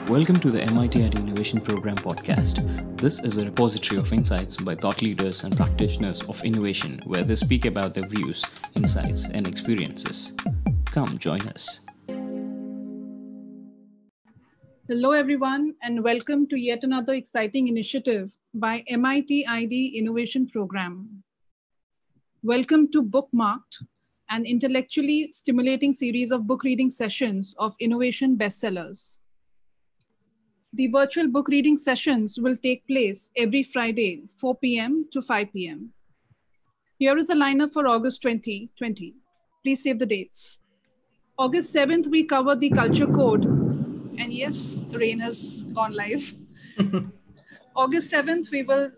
Welcome to the MIT IT Innovation Program podcast. This is a repository of insights by thought leaders and practitioners of innovation where they speak about their views, insights, and experiences. Come join us. Hello, everyone, and welcome to yet another exciting initiative by MIT ID Innovation Program. Welcome to Bookmarked, an intellectually stimulating series of book reading sessions of innovation bestsellers. The virtual book reading sessions will take place every Friday, 4 p.m. to 5 p.m. Here is the lineup for August 2020. Please save the dates. August 7th, we cover the Culture Code. And yes, Rain has gone live. August 7th, we will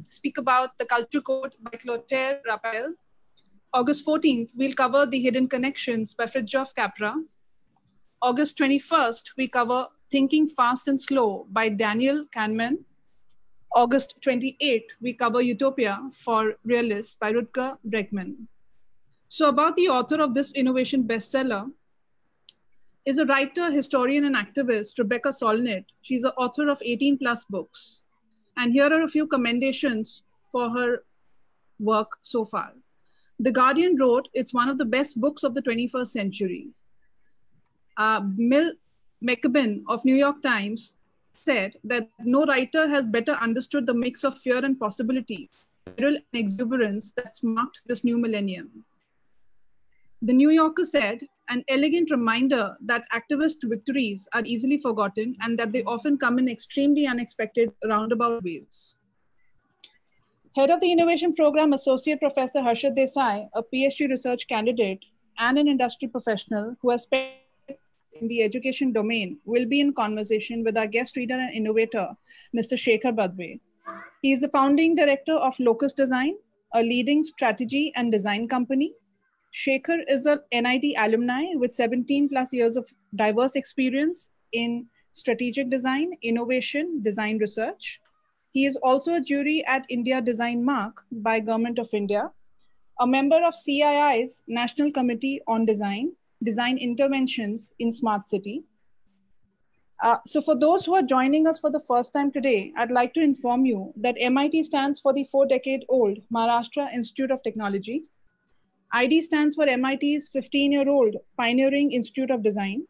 speak about The Culture Code by Clotaire Rappel. August 14th, we'll cover The Hidden Connections by Fritjof Capra. August 21st, we cover Thinking Fast and Slow by Daniel Kahneman. August 28th, we cover Utopia for Realists by Rutger Bregman. So about the author of this innovation bestseller is a writer, historian, and activist, Rebecca Solnit. She's the author of 18 plus books. And here are a few commendations for her work so far. The Guardian wrote, it's one of the best books of the 21st century. Mil McKibben of New York Times said that no writer has better understood the mix of fear and possibility, peril and exuberance that's marked this new millennium. The New Yorker said, an elegant reminder that activist victories are easily forgotten and that they often come in extremely unexpected roundabout ways. Head of the Innovation Program, Associate Professor Harshad Desai, a PhD research candidate and an industry professional who has spent in the education domain, will be in conversation with our guest reader and innovator, Mr. Shekhar Badwe. He is the founding director of Locus Design, a leading strategy and design company. Shekhar is an NIT alumni with 17 plus years of diverse experience in strategic design, innovation, design research. He is also a jury at India Design Mark by Government of India, a member of CII's National Committee on Design Interventions in Smart City. So for those who are joining us for the first time today, I'd like to inform you that MIT stands for the 4-decade-old Maharashtra Institute of Technology. ID stands for MIT's 15-year-old Pioneering Institute of Design.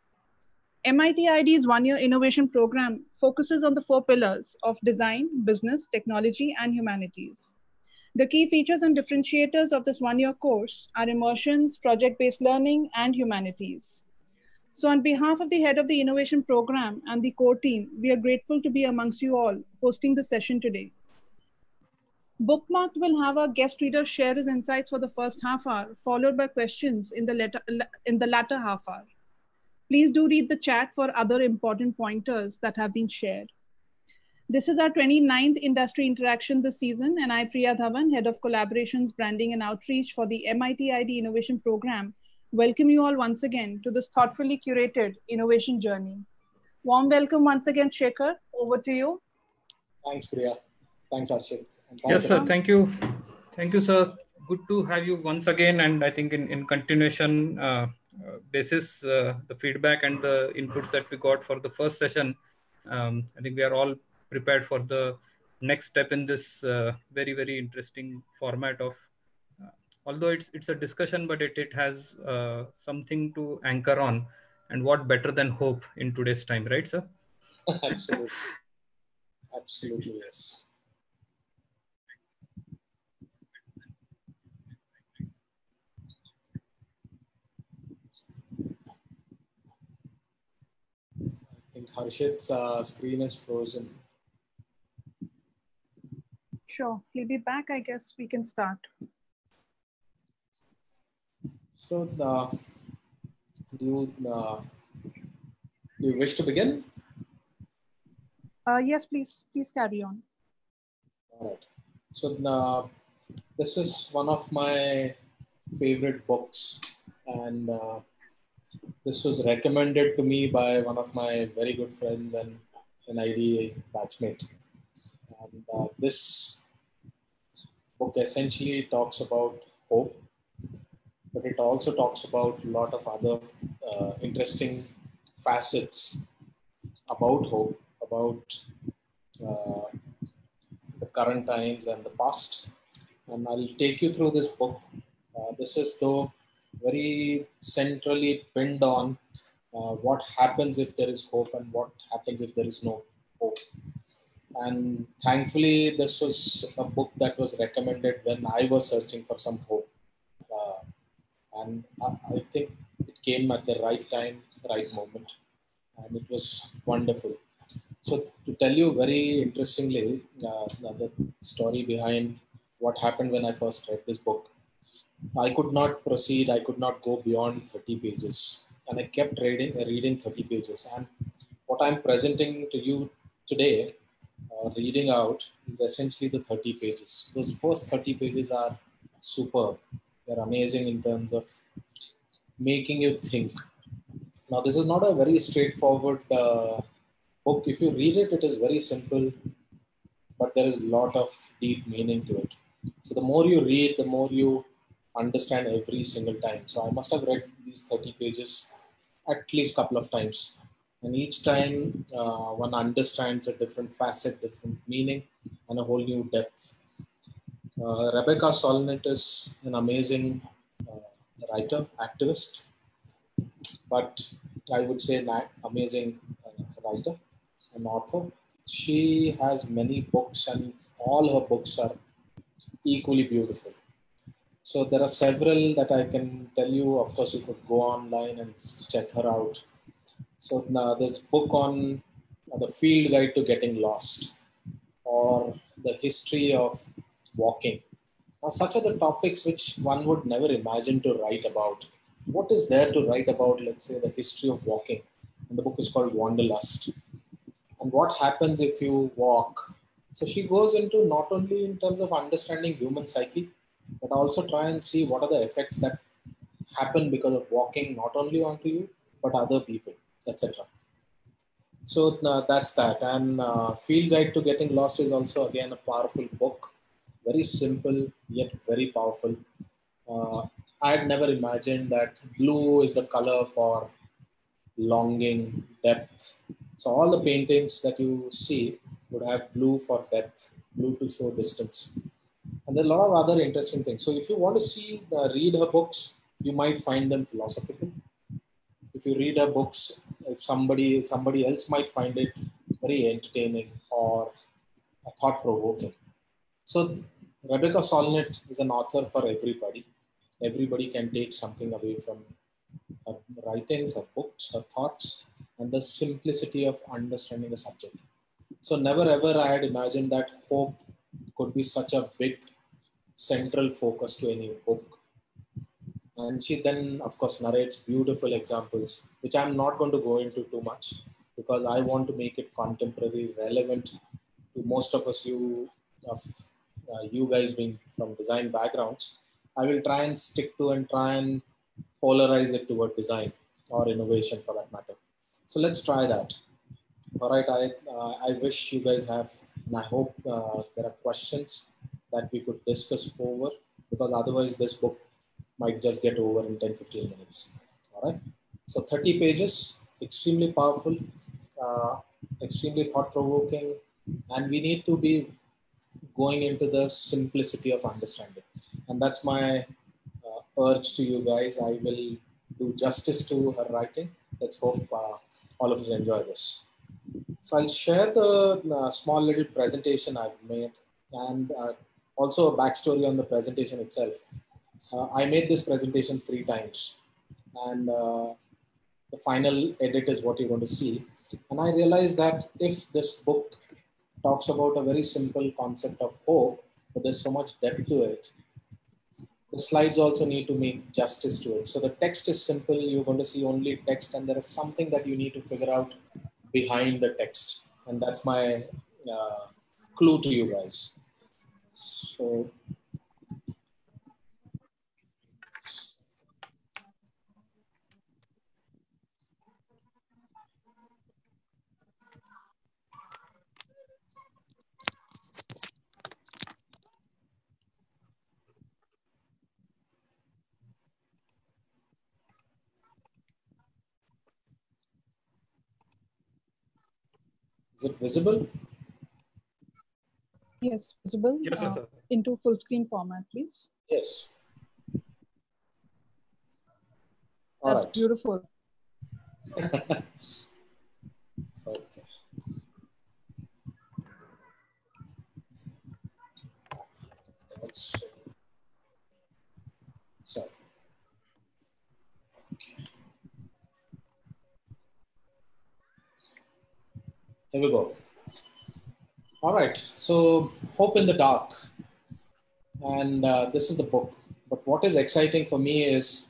MIT ID's one-year innovation program focuses on the 4 pillars of design, business, technology, and humanities. The key features and differentiators of this one-year course are immersions, project-based learning, and humanities. So on behalf of the head of the innovation program and the core team, we are grateful to be amongst you all hosting the session today. Bookmarked will have our guest reader share his insights for the first half hour, followed by questions in the latter half hour. Please do read the chat for other important pointers that have been shared. This is our 29th industry interaction this season, and I, Priya Dhawan, Head of Collaborations, Branding and Outreach for the MIT ID Innovation Program, welcome you all once again to this thoughtfully curated innovation journey. Warm welcome once again, Shekhar. Over to you. Thanks, Priya. Thanks, Arshit. Yes, sir. Thank you. Thank you, sir. Good to have you once again. And I think in continuation basis, the feedback and the inputs that we got for the first session, I think we are all prepared for the next step in this very, very interesting format of, although it's a discussion, but it has something to anchor on. And what better than hope in today's time, right, sir? Absolutely. Absolutely, yes. I think Harshit's screen is frozen. Sure, he'll be back. I guess we can start. So, do you wish to begin? Yes, please carry on. All right. So, this is one of my favorite books, and this was recommended to me by one of my very good friends and an ID batchmate. And this book essentially talks about hope, but it also talks about a lot of other interesting facets about hope, about uh, the current times and the past. And I'll take you through this book. This is though very centrally pinned on what happens if there is hope and what happens if there is no hope. And thankfully, this was a book that was recommended when I was searching for some hope. Uh, and I think it came at the right time, right moment, and it was wonderful. So, to tell you very interestingly, the story behind what happened when I first read this book, I could not proceed. I could not go beyond 30 pages, and I kept reading 30 pages. And what I'm presenting to you today, reading out, is essentially the 30 pages. Those first 30 pages are superb. They're amazing in terms of making you think. Now, this is not a very straightforward book. If you read it, it is very simple, but there is a lot of deep meaning to it. So the more you read, the more you understand every single time. So I must have read these 30 pages at least a couple of times. And each time one understands a different facet, different meaning, and a whole new depth. Rebecca Solnit is an amazing writer, activist, but I would say an amazing writer, an author. She has many books, and all her books are equally beautiful. So there are several that I can tell you. Of course, you could go online and check her out. So now this book on the field guide to getting lost, or the history of walking. Now, such are the topics which one would never imagine to write about. What is there to write about, let's say, the history of walking? And the book is called Wanderlust. And what happens if you walk? So she goes into not only in terms of understanding human psyche, but also try and see what are the effects that happen because of walking, not only onto you, but other people, etc. So that's that. And Field Guide to Getting Lost is also, again, a powerful book. Very simple, yet very powerful. I had never imagined that blue is the color for longing, depth. So all the paintings that you see would have blue for depth, blue to show distance. And there are a lot of other interesting things. So if you want to read her books, you might find them philosophical. If you read her books, if somebody else might find it very entertaining or thought provoking. So Rebecca Solnit is an author for everybody. Everybody can take something away from her writings, her books, her thoughts, and the simplicity of understanding the subject. So never ever I had imagined that hope could be such a big central focus to any book. And she then, of course, narrates beautiful examples, which I'm not going to go into too much because I want to make it contemporary, relevant to most of us, you guys being from design backgrounds. I will try and stick to and try and polarize it toward design or innovation for that matter. So let's try that. All right, I wish you guys have, and I hope there are questions that we could discuss over, because otherwise this book might just get over in 10-15 minutes. All right. So 30 pages, extremely powerful, extremely thought-provoking, and we need to be going into the simplicity of understanding. And that's my urge to you guys. I will do justice to her writing. Let's hope all of us enjoy this. So I'll share the small little presentation I've made, and also a backstory on the presentation itself. I made this presentation 3 times, and the final edit is what you're going to see. And I realized that if this book talks about a very simple concept of hope, but there's so much depth to it, the slides also need to make justice to it. So the text is simple. You're going to see only text, and there is something that you need to figure out behind the text. And that's my clue to you guys. So Is it visible? Yes, visible. Yes, sir. Into full screen format, please. Yes. That's All right. beautiful. Okay. So, here we go. All right. So, Hope in the Dark. And this is the book. But what is exciting for me is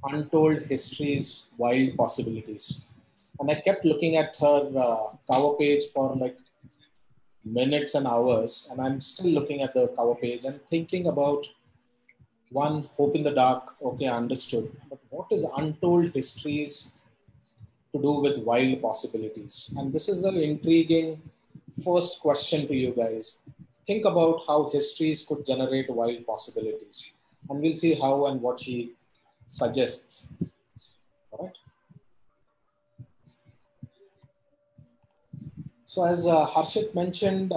Untold Histories, Wild Possibilities. And I kept looking at her cover page for like minutes and hours. And I'm still looking at the cover page and thinking about one, Hope in the Dark. Okay, understood. But what is Untold Histories to do with wild possibilities? And this is an intriguing first question to you guys. Think about how histories could generate wild possibilities. And we'll see how and what she suggests. All right. So as Harshit mentioned,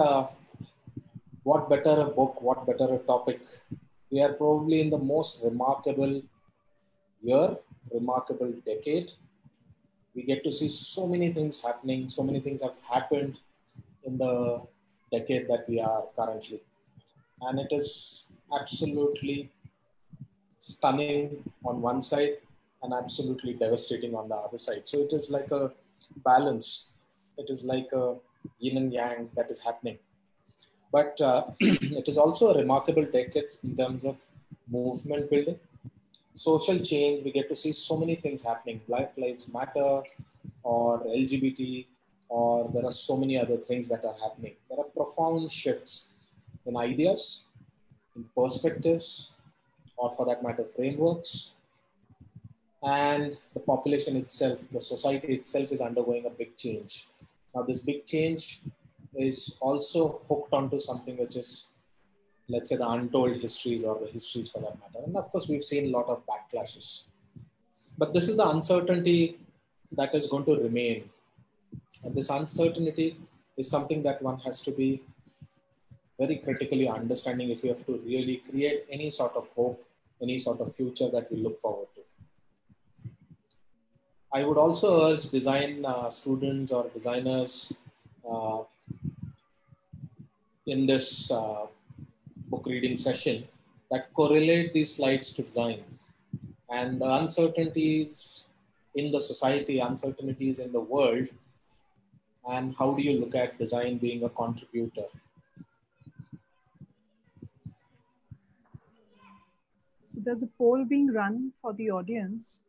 what better a book, what better a topic? We are probably in the most remarkable year, remarkable decade. We get to see so many things happening, so many things have happened in the decade that we are currently. And it is absolutely stunning on one side and absolutely devastating on the other side. So it is like a balance. It is like a yin and yang that is happening. But it is also a remarkable decade in terms of movement building, social change. We get to see so many things happening. Black Lives Matter or LGBT, or there are so many other things that are happening. There are profound shifts in ideas, in perspectives, or for that matter, frameworks. And the population itself, the society itself is undergoing a big change. Now, this big change is also hooked onto something which is, let's say, the untold histories or the histories for that matter. And of course, we've seen a lot of backlashes. But this is the uncertainty that is going to remain. And this uncertainty is something that one has to be very critically understanding if you have to really create any sort of hope, any sort of future that we look forward to. I would also urge design students or designers in this book reading session that correlate these slides to design and the uncertainties in the society, uncertainties in the world, and how do you look at design being a contributor. So there's a poll being run for the audience.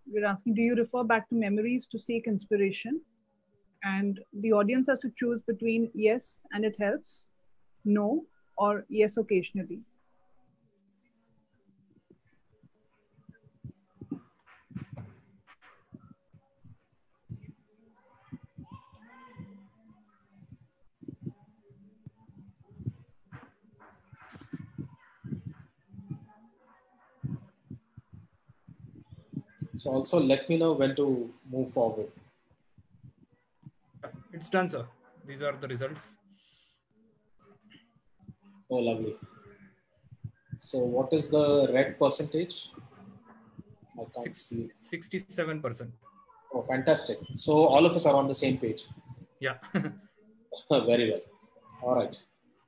We're asking, do you refer back to memories to seek inspiration? And the audience has to choose between yes and it helps, no, or yes occasionally. So also let me know when to move forward. It's done, sir. These are the results. Oh, lovely. So what is the red percentage? I can't see. 67%. Oh, fantastic. So all of us are on the same page. Yeah. Very well. All right.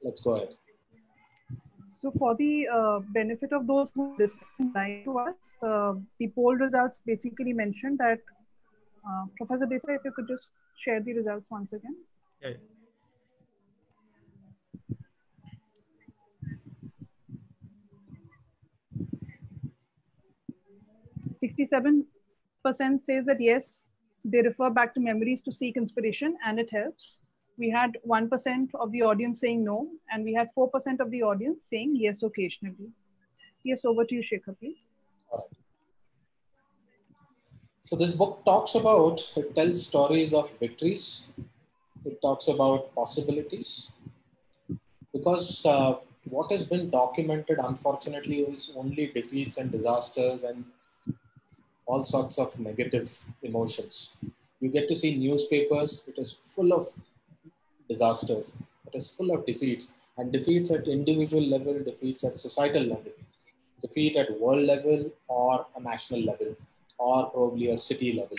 Let's go ahead. So for the benefit of those who listen live to us, the poll results basically mentioned that, Professor Desai, if you could just share the results once again. Yeah. 67% says that yes, they refer back to memories to seek inspiration and it helps. We had 1% of the audience saying no, and we had 4% of the audience saying yes occasionally. Yes, over to you, Shekhar, please. All right. So this book talks about, it tells stories of victories. It talks about possibilities. Because what has been documented, unfortunately, is only defeats and disasters and all sorts of negative emotions. You get to see newspapers. It is full of disasters. It is full of defeats, and defeats at individual level, defeats at societal level, defeat at world level or a national level, or probably a city level.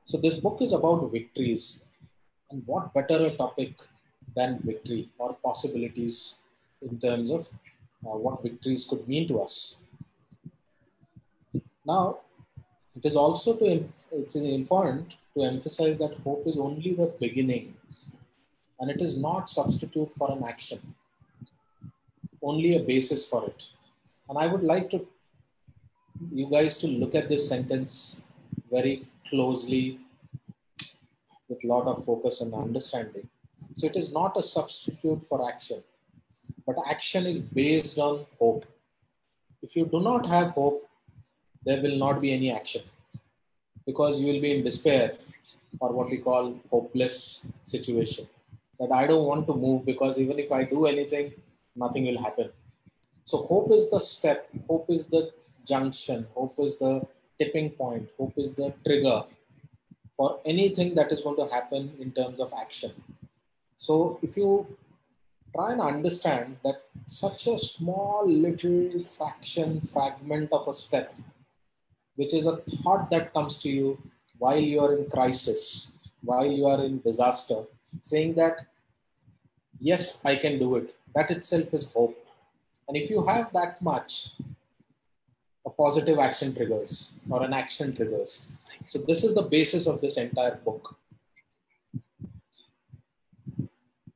So this book is about victories, and what better a topic than victory or possibilities in terms of what victories could mean to us. Now, it is also it's important to emphasize that hope is only the beginning, and it is not substitute for an action, only a basis for it. And I would like you guys to look at this sentence very closely with a lot of focus and understanding. So it is not a substitute for action, but action is based on hope. If you do not have hope, there will not be any action, because you will be in despair, or what we call hopeless situation. That I don't want to move because even if I do anything, nothing will happen. So hope is the step, hope is the junction, hope is the tipping point, hope is the trigger for anything that is going to happen in terms of action. So if you try and understand that such a small little fragment of a step, which is a thought that comes to you while you are in crisis, while you are in disaster, saying that, yes, I can do it. That itself is hope. And if you have that much, a positive action triggers or an action triggers. So this is the basis of this entire book.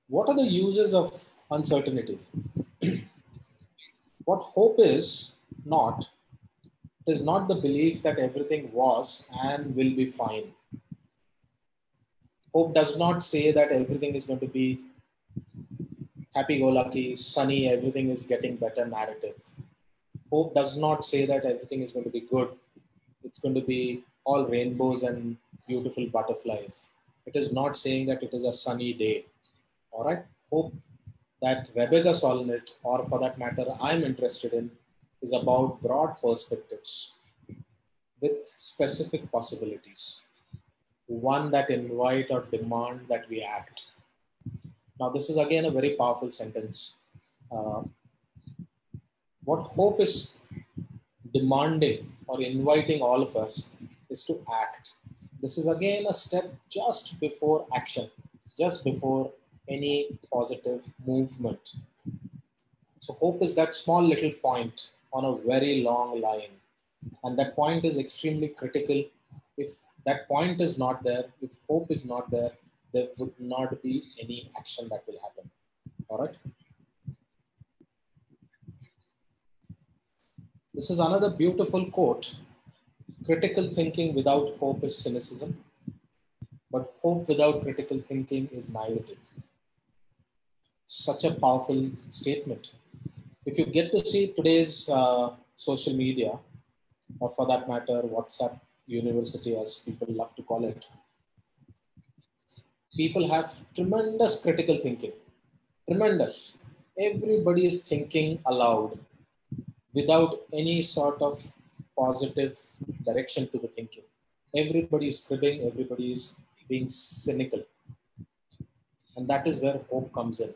What are the uses of uncertainty? What hope is not the belief that everything was and will be fine. Hope does not say that everything is going to be happy-go-lucky, sunny, everything is getting better narrative. Hope does not say that everything is going to be good. It's going to be all rainbows and beautiful butterflies. It is not saying that it is a sunny day. All right. Hope that Rebecca Solnit, or for that matter, I'm interested in, is about broad perspectives with specific possibilities. One that invite or demand that we act. Now, this is again a very powerful sentence. What hope is demanding or inviting all of us is to act. This is again a step just before action, just before any positive movement. So hope is that small little point on a very long line. And that point is extremely critical. If that point is not there, if hope is not there, there would not be any action that will happen. All right. This is another beautiful quote. Critical thinking without hope is cynicism, but hope without critical thinking is naivety. Such a powerful statement. If you get to see today's social media, or for that matter, WhatsApp University, as people love to call it, people have tremendous critical thinking. Tremendous. Everybody is thinking aloud without any sort of positive direction to the thinking. Everybody is cribbing, everybody is being cynical. And that is where hope comes in.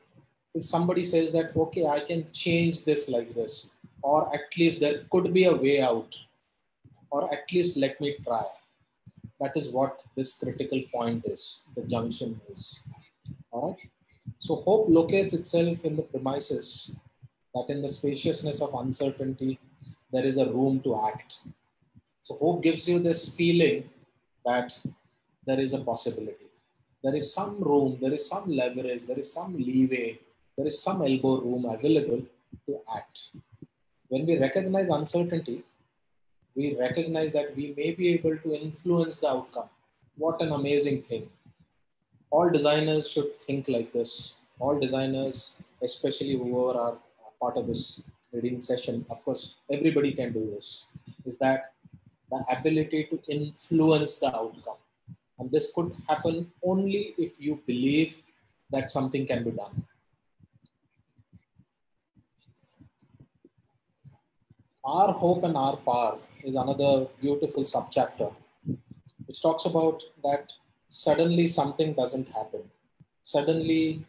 If somebody says that, okay, I can change this like this, or at least there could be a way out, or at least let me try. That is what this critical point is, the junction is. All right. So hope locates itself in the premises that in the spaciousness of uncertainty, there is a room to act. So hope gives you this feeling that there is a possibility. There is some room, there is some leverage, there is some leeway, there is some elbow room available to act. When we recognize uncertainty, we recognize that we may be able to influence the outcome. What an amazing thing. All designers should think like this. All designers, especially whoever are part of this reading session, of course, everybody can do this, is that the ability to influence the outcome. And this could happen only if you believe that something can be done. Our Hope and Our Power is another beautiful subchapter, which talks about that suddenly something doesn't happen. Suddenly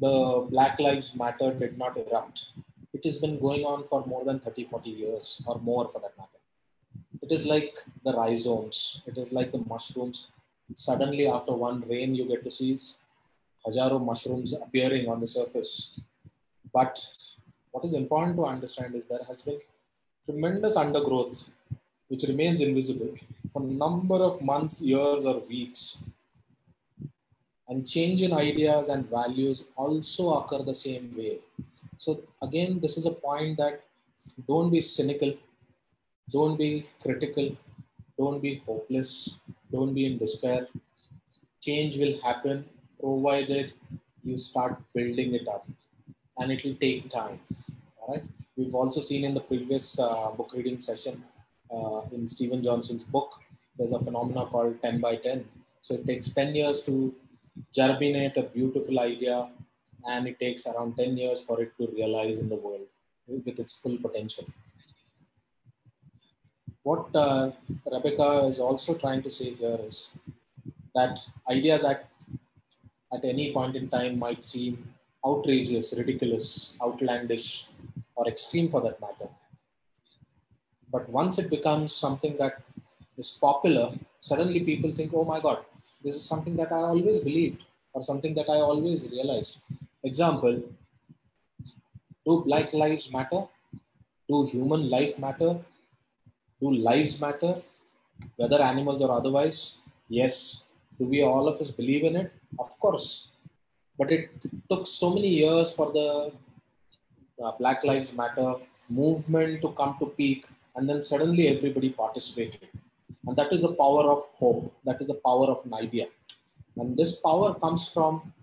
the Black Lives Matter did not erupt. It has been going on for more than 30, 40 years or more for that matter. It is like the rhizomes. It is like the mushrooms. Suddenly after one rain, you get to see hajaro mushrooms appearing on the surface. But what is important to understand is there has been tremendous undergrowth, which remains invisible for a number of months, years, or weeks. And change in ideas and values also occur the same way. So again, this is a point that don't be cynical, don't be critical, don't be hopeless, don't be in despair. Change will happen provided you start building it up, and it will take time. All right. We've also seen in the previous book reading session in Stephen Johnson's book, there's a phenomena called 10 by 10. So it takes 10 years to germinate a beautiful idea, and it takes around 10 years for it to realize in the world with its full potential. What Rebecca is also trying to say here is that ideas at any point in time might seem outrageous, ridiculous, outlandish, or extreme for that matter. But once it becomes something that is popular, suddenly people think, oh my God, this is something that I always believed or something that I always realized. Example, do Black Lives matter? Do human life matter? Do lives matter? Whether animals or otherwise? Yes. Do we all of us believe in it? Of course. But it took so many years for the Black Lives Matter movement to come to peak, and then suddenly everybody participated. And that is the power of hope. That is the power of an idea. And this power comes from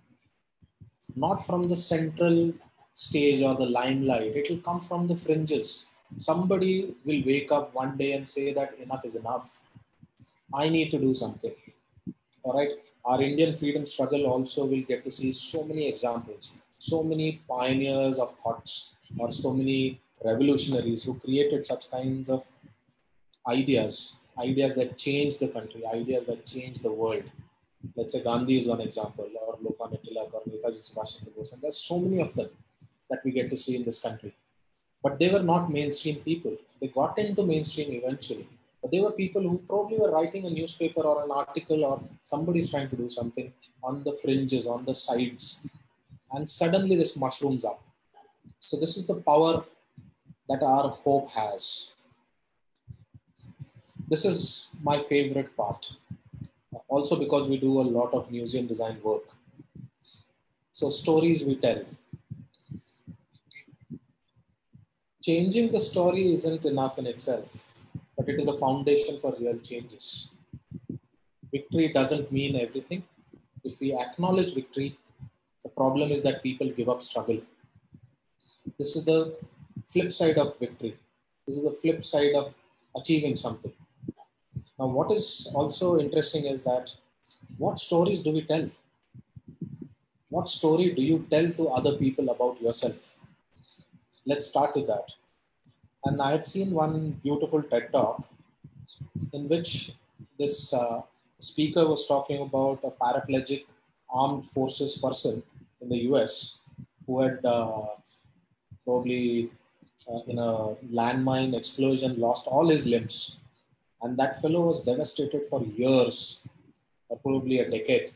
not from the central stage or the limelight. It will come from the fringes. Somebody will wake up one day and say that enough is enough. I need to do something. All right. Our Indian freedom struggle also will get to see so many examples, so many pioneers of thoughts, or so many revolutionaries who created such kinds of ideas that change the country, ideas that change the world. Let's say Gandhi is one example, or Lokmanya Tilak, or Netaji Subhash Chandra Bose. And there's so many of them that we get to see in this country. But they were not mainstream people. They got into mainstream eventually. But they were people who probably were writing a newspaper or an article, or somebody's trying to do something on the fringes, on the sides. And suddenly this mushrooms up. So this is the power that our hope has. This is my favorite part. Also because we do a lot of museum design work. So stories we tell. Changing the story isn't enough in itself, but it is a foundation for real changes. Victory doesn't mean everything. If we acknowledge victory, the problem is that people give up struggle. This is the flip side of victory. This is the flip side of achieving something. Now, what is also interesting is that what stories do we tell? What story do you tell to other people about yourself? Let's start with that. And I had seen one beautiful TED Talk in which this speaker was talking about a paraplegic armed forces person in the US who had probably in a landmine explosion lost all his limbs. And that fellow was devastated for years, or probably a decade.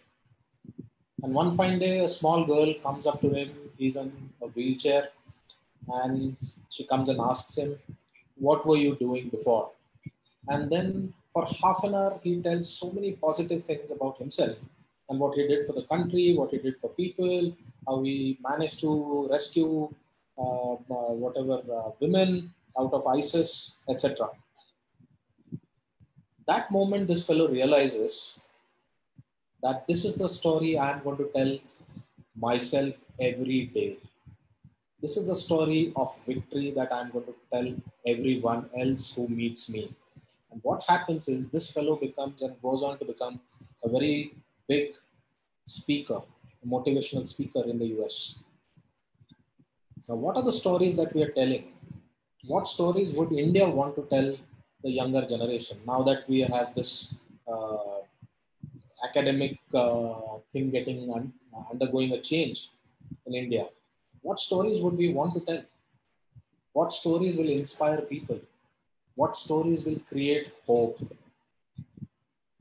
And one fine day, a small girl comes up to him. He's in a wheelchair, and she comes and asks him, what were you doing before? And then for half an hour, he tells so many positive things about himself and what he did for the country, what he did for people, how he managed to rescue women out of ISIS, etc. That moment, this fellow realizes that this is the story I'm going to tell myself every day. This is the story of victory that I'm going to tell everyone else who meets me. And what happens is this fellow becomes and goes on to become a very big speaker, a motivational speaker in the US. Now, what are the stories that we are telling? What stories would India want to tell the younger generation now that we have this academic thing undergoing a change in India, what stories would we want to tell? What stories will inspire people? What stories will create hope?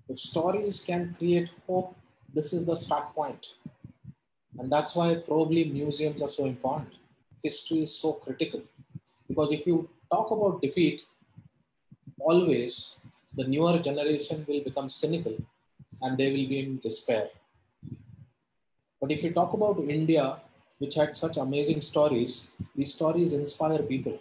If stories can create hope, this is the start point. And that's why probably museums are so important. History is so critical. Because if you talk about defeat, always the newer generation will become cynical and they will be in despair. But if you talk about India, which had such amazing stories, these stories inspire people.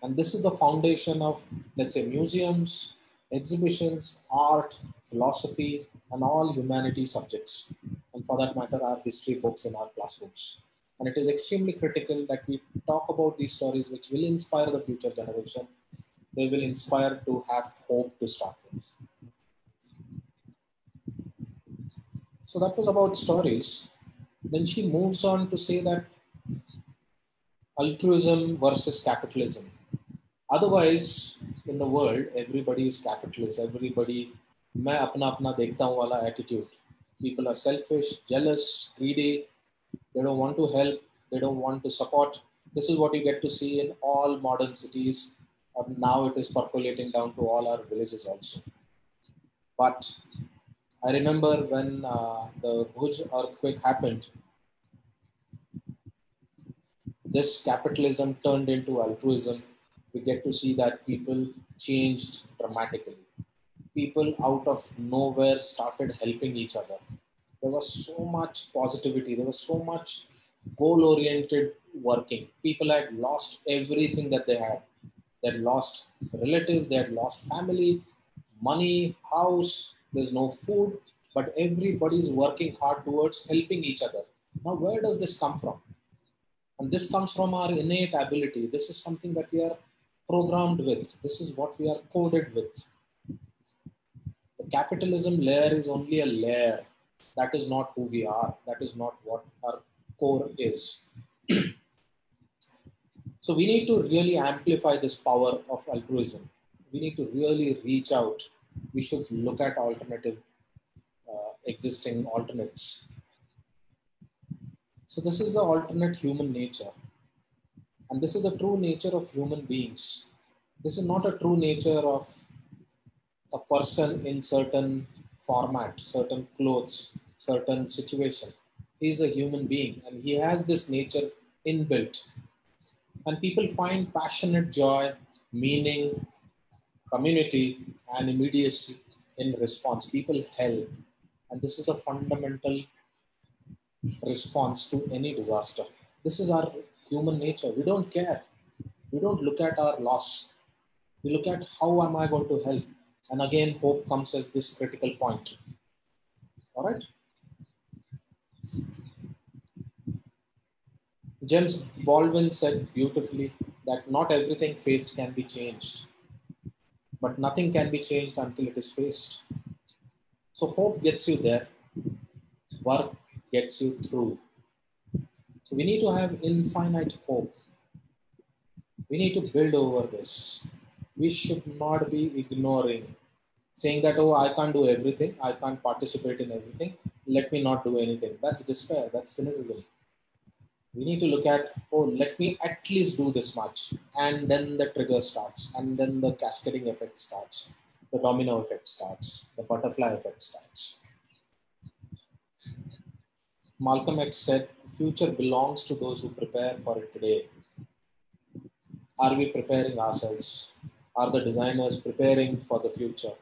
And this is the foundation of, let's say, museums, exhibitions, art, philosophy, and all humanity subjects. And for that matter, our history books in our classrooms. And it is extremely critical that we talk about these stories which will inspire the future generation. They will inspire to have hope to start with. So that was about stories. Then she moves on to say that altruism versus capitalism. Otherwise, in the world, everybody is capitalist. Everybody, मैं अपना अपना देखता हूँ वाला attitude. People are selfish, jealous, greedy. They don't want to help. They don't want to support. This is what you get to see in all modern cities. Now it is percolating down to all our villages also. But I remember when the Bhuj earthquake happened, this capitalism turned into altruism. We get to see that people changed dramatically. People out of nowhere started helping each other. There was so much positivity. There was so much goal-oriented working. People had lost everything that they had. They had lost relatives. They had lost family, money, house. There's no food. But everybody's working hard towards helping each other. Now, where does this come from? And this comes from our innate ability. This is something that we are programmed with. This is what we are coded with. The capitalism layer is only a layer. That is not who we are. That is not what our core is. So we need to really amplify this power of altruism. We need to really reach out. We should look at alternative, existing alternates. So this is the alternate human nature. And this is the true nature of human beings. This is not a true nature of a person in certain format, certain clothes, certain situation. He's a human being and he has this nature inbuilt. And people find passionate joy, meaning, community, and immediacy in response. People help. And this is the fundamental response to any disaster. This is our human nature. We don't care. We don't look at our loss. We look at how am I going to help? And again, hope comes as this critical point. All right. James Baldwin said beautifully that not everything faced can be changed, but nothing can be changed until it is faced. So hope gets you there. Work gets you through. So we need to have infinite hope. We need to build over this. We should not be ignoring, saying that, oh, I can't do everything. I can't participate in everything. Let me not do anything. That's despair. That's cynicism. We need to look at, oh, let me at least do this much. And then the trigger starts. And then the cascading effect starts. The domino effect starts. The butterfly effect starts. Malcolm X said, future belongs to those who prepare for it today. Are we preparing ourselves? Are the designers preparing for the future?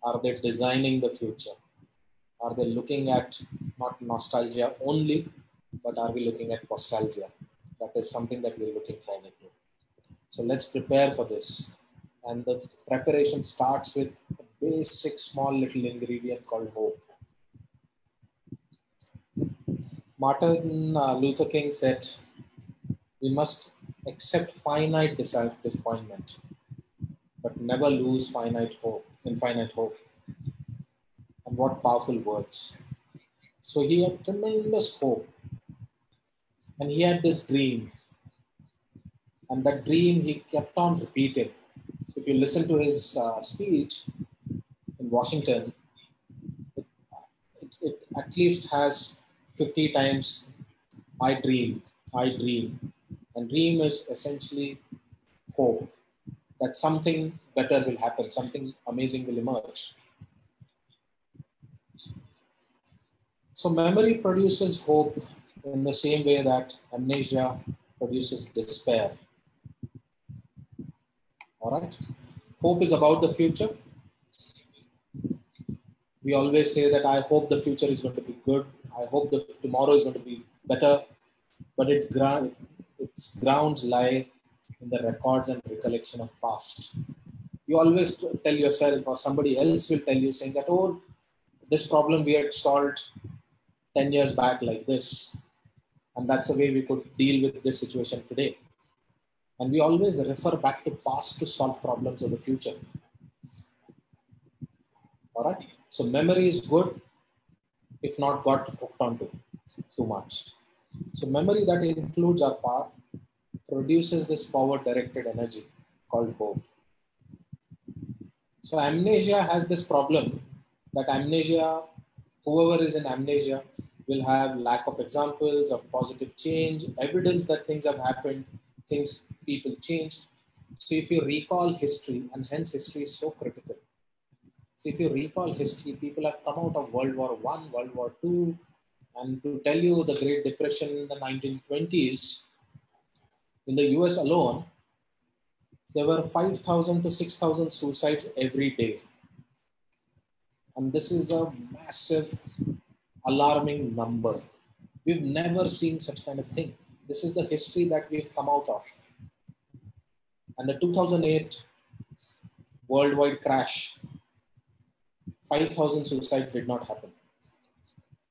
Are they designing the future? Are they looking at not nostalgia only, but are we looking at nostalgia? That is something that we're looking forward to. So let's prepare for this. And the preparation starts with a basic small little ingredient called hope. Martin Luther King said, we must accept finite disappointment, but never lose infinite hope. And what powerful words. So he had tremendous hope. And he had this dream. And that dream he kept on repeating. If you listen to his speech in Washington, at least has 50 times I dream, I dream. And dream is essentially hope that something better will happen, something amazing will emerge. So memory produces hope in the same way that amnesia produces despair. All right. Hope is about the future. We always say that I hope the future is going to be good. I hope the tomorrow is going to be better. But its grounds lie in the records and recollection of past. You always tell yourself, or somebody else will tell you, saying that, oh, this problem we had solved 10 years back like this. And that's the way we could deal with this situation today. And we always refer back to past to solve problems of the future. All right. So memory is good if not got hooked onto too much. So memory that includes our past produces this forward directed energy called hope. So amnesia has this problem that amnesia, whoever is in amnesia will have lack of examples of positive change, evidence that things have happened, things people changed. So if you recall history, and hence history is so critical. So if you recall history, people have come out of World War I, World War II, and to tell you the Great Depression in the 1920s, in the US alone, there were 5,000 to 6,000 suicides every day. And this is a massive, alarming number. We've never seen such kind of thing. This is the history that we've come out of. And the 2008 worldwide crash, 5,000 suicides did not happen.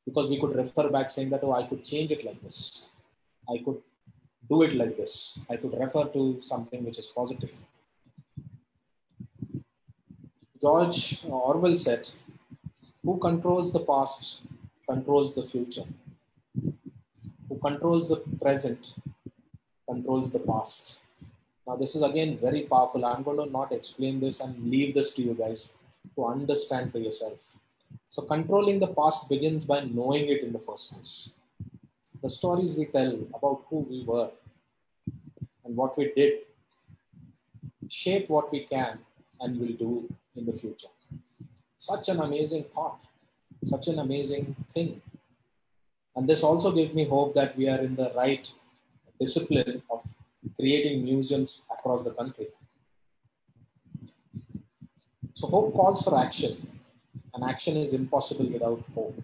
Because we could refer back saying that, oh, I could change it like this. I could do it like this. I could refer to something which is positive. George Orwell said, who controls the past controls the future. Who controls the present controls the past. Now this is again very powerful. I'm going to not explain this and leave this to you guys to understand for yourself. So controlling the past begins by knowing it in the first place. The stories we tell about who we were and what we did shape what we can and will do in the future. Such an amazing thought, such an amazing thing. And this also gives me hope that we are in the right discipline of creating museums across the country. So hope calls for action, and action is impossible without hope.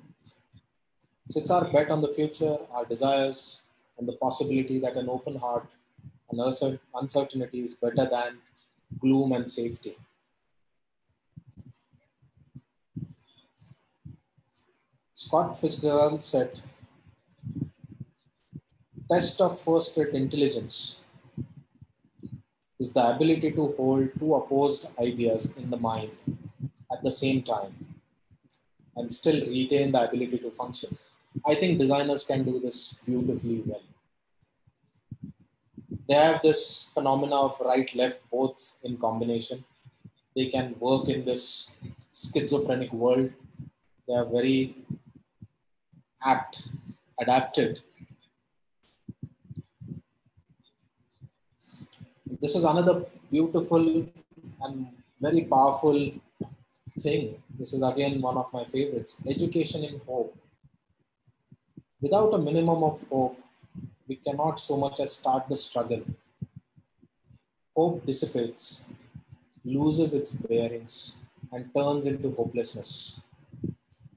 So it's our bet on the future, our desires, and the possibility that an open heart and uncertainty is better than gloom and safety. Scott Fitzgerald said, test of first-rate intelligence is the ability to hold two opposed ideas in the mind at the same time and still retain the ability to function. I think designers can do this beautifully well. They have this phenomena of right-left both in combination. They can work in this schizophrenic world. They are very adapted. This is another beautiful and very powerful thing. This is again one of my favorites. Education in hope. Without a minimum of hope, we cannot so much as start the struggle. Hope dissipates, loses its bearings, and turns into hopelessness.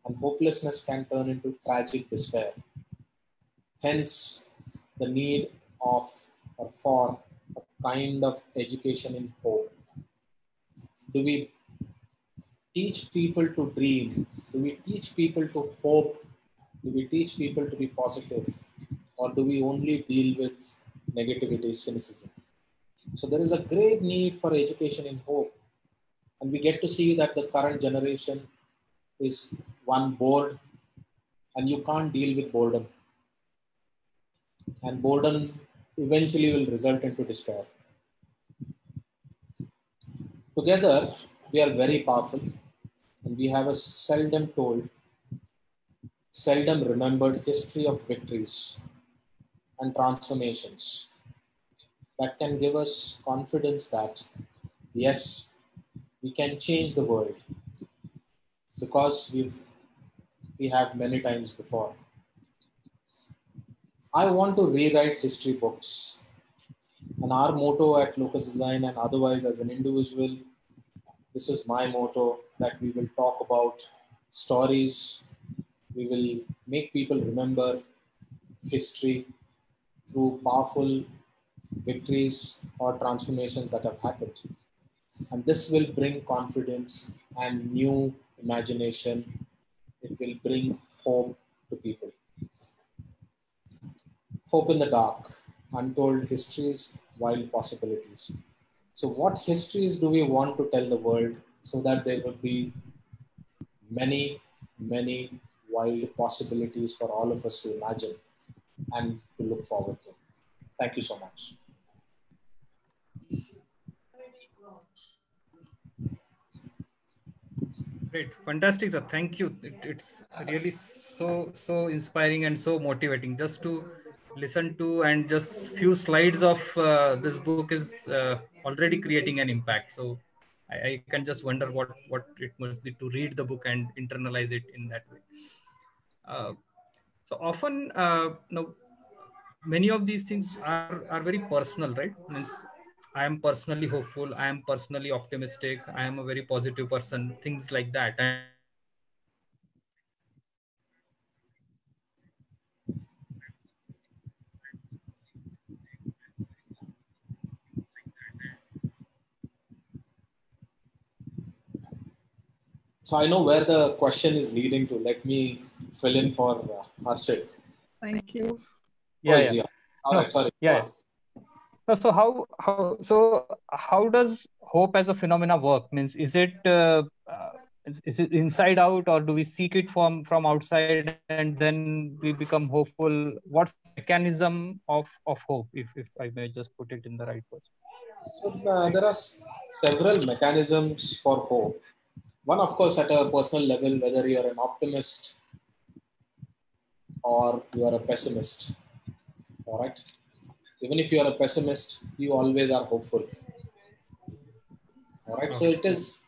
And hopelessness can turn into tragic despair. Hence, the need of or for a kind of education in hope. Do we teach people to dream? Do we teach people to hope? Do we teach people to be positive? Or do we only deal with negativity, cynicism? So there is a great need for education in hope. And we get to see that the current generation is one bored, and you can't deal with boredom. And boredom eventually will result into despair. Together, we are very powerful, and we have a seldom told seldom remembered history of victories and transformations that can give us confidence that, yes, we can change the world because we have many times before. I want to rewrite history books. And our motto at Locus Design and otherwise as an individual, this is my motto, that we will talk about stories. We will make people remember history through powerful victories or transformations that have happened. And this will bring confidence and new imagination. It will bring hope to people. Hope in the dark, untold histories, wild possibilities. So what histories do we want to tell the world so that there will be many, many wild possibilities for all of us to imagine and to look forward to? Thank you so much. Great, fantastic, sir. Thank you. It's really so inspiring and so motivating. Just to listen to, and just few slides of this book is already creating an impact. So I can just wonder what it must be to read the book and internalize it in that way. So often, many of these things are very personal, right? Means I am personally hopeful, I am personally optimistic, I am a very positive person, things like that. And So I know where the question is leading to. Let me fill in for Harshit. Thank you. yeah. All right, sorry. Yeah. So how does hope as a phenomena work? Means is it inside out, or do we seek it from outside and then we become hopeful? What's the mechanism of hope, if I may just put it in the right words? So there are several mechanisms for hope. One, of course, at a personal level, whether you're an optimist or you are a pessimist. All right. Even if you are a pessimist, you always are hopeful. All right. So it is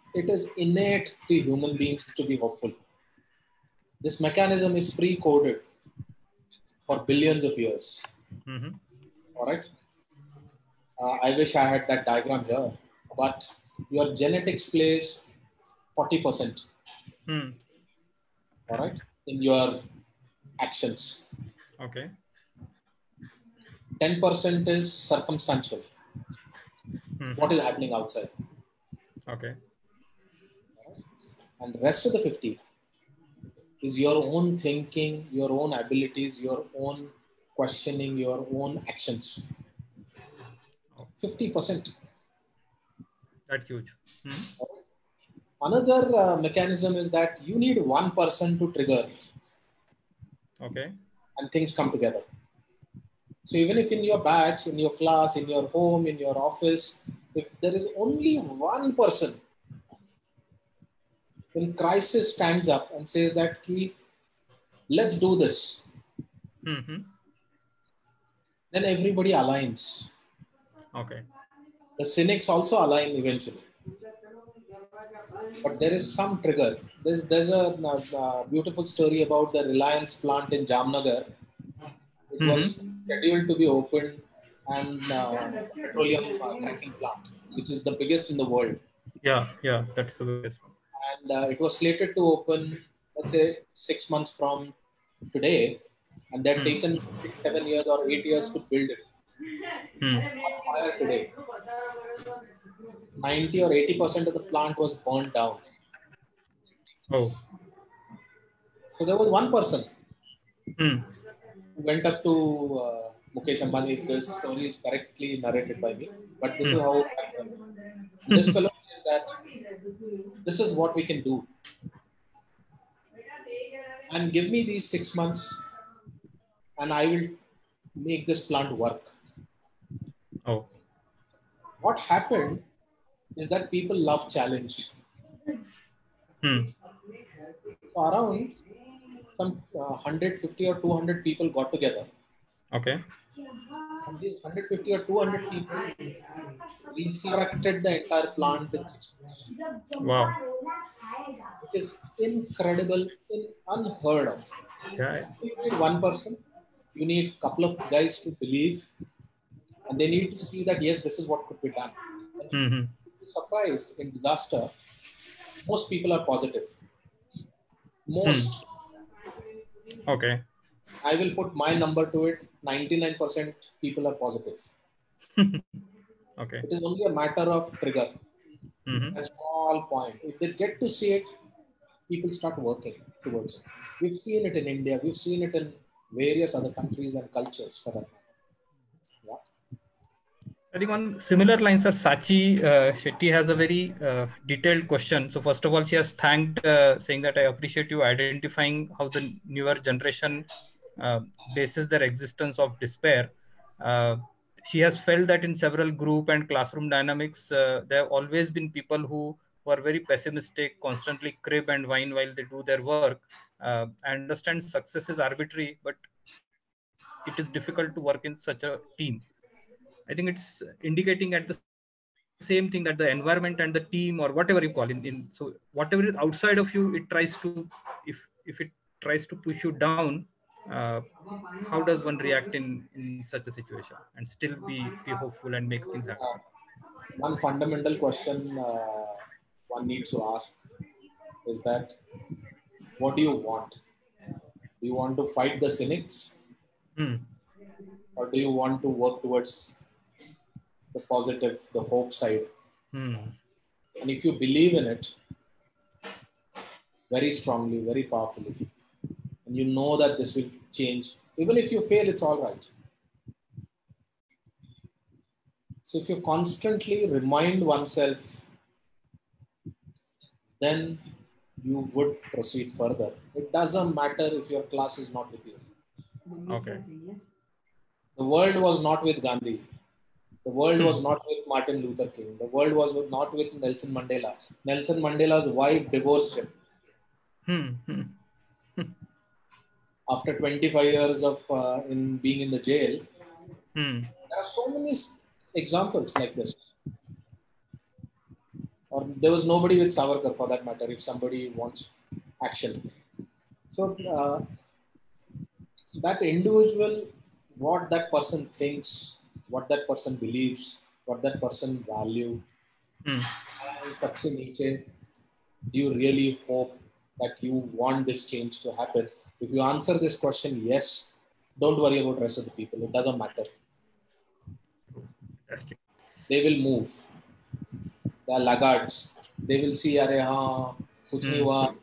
innate to human beings to be hopeful. This mechanism is pre-coded for billions of years. Mm-hmm. All right. I wish I had that diagram here, but your genetics plays 40%. All right, in your actions. Okay. 10% is circumstantial. What is happening outside. Okay. And the rest of the 50 is your own thinking, your own abilities, your own questioning, your own actions. 50%. That's huge. Another mechanism is that you need one person to trigger. Okay. And things come together. So even if in your batch, in your class, in your home, in your office, if there is only one person, when crisis stands up and says that, let's do this, then everybody aligns. Okay. The cynics also align eventually. But there is some trigger. There's a beautiful story about the Reliance plant in Jamnagar. It was scheduled to be opened, and petroleum cracking plant, which is the biggest in the world. Yeah, that's the biggest one. And it was slated to open, let's say, 6 months from today, and they've taken 6, 7 years or 8 years to build it. On fire today. 90 or 80% of the plant was burned down. Oh. So there was one person who went up to Mukesh Ambani, if this story is correctly narrated by me, but this is how it happened. This fellow says that this is what we can do. And give me these 6 months and I will make this plant work. Oh. What happened is that people love challenge. So around some 150 or 200 people got together. Okay. And these 150 or 200 people resurrected the entire plant in 6 months. Wow. It is incredible, unheard of. Yeah. You need one person, you need a couple of guys to believe, and they need to see that yes, this is what could be done. And Mm-hmm. you'll be surprised in disaster, most people are positive. Most. Okay. I will put my number to it. 99% people are positive. Okay. It is only a matter of trigger. A small point. If they get to see it, people start working towards it. We've seen it in India. We've seen it in various other countries and cultures for that matter. Yeah. I think on similar lines, Sachi Shetty has a very detailed question. So first of all, she has thanked, saying that I appreciate you identifying how the newer generation bases their existence of despair. She has felt that in several group and classroom dynamics, there have always been people who are very pessimistic, constantly crib and whine while they do their work. I understand success is arbitrary, but it is difficult to work in such a team. I think it's indicating at the same thing that the environment and the team or whatever you call in so whatever is outside of you, it tries to, if it tries to push you down, how does one react in such a situation and still be hopeful and make things happen? One fundamental question one needs to ask is that, what do you want? Do you want to fight the cynics? Or do you want to work towards the positive, the hope side? And if you believe in it very strongly, very powerfully, and you know that this will change, even if you fail, it's all right. So if you constantly remind oneself, then you would proceed further. It doesn't matter if your class is not with you. Okay. The world was not with Gandhi. The world was not with Martin Luther King. The world was not with Nelson Mandela. Nelson Mandela's wife divorced him. After 25 years of in being in the jail, there are so many examples like this. Or there was nobody with Savarkar for that matter, if somebody wants action. So that individual, what that person thinks, what that person believes, what that person value, सबसे नीचे, do you really hope that you want this change to happen? If you answer this question, yes, don't worry about the rest of the people. It doesn't matter. They will move. They are laggards. They will see, अरे हाँ, कुछ नहीं हुआ.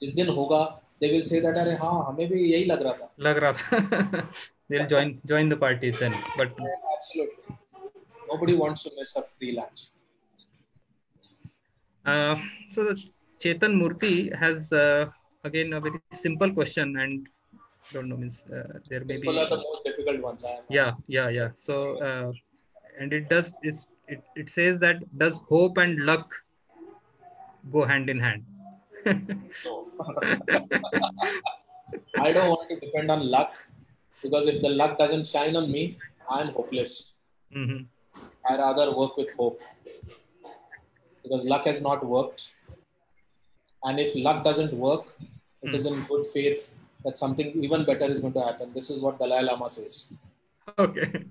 जिस दिन होगा, they will say that, अरे हाँ, हमें भी यही लग रहा था. They'll join the party then. But absolutely, nobody wants to miss a free lunch. So Chetan Murthy has again a very simple question, and don't know, means there may be. Simple are the most difficult ones. Yeah. So and it says that, does hope and luck go hand in hand? No. I don't want to depend on luck, because if the luck doesn't shine on me, I'm hopeless. I rather work with hope, because luck has not worked. And if luck doesn't work, it is in good faith that something even better is going to happen. This is what Dalai Lama says. Okay.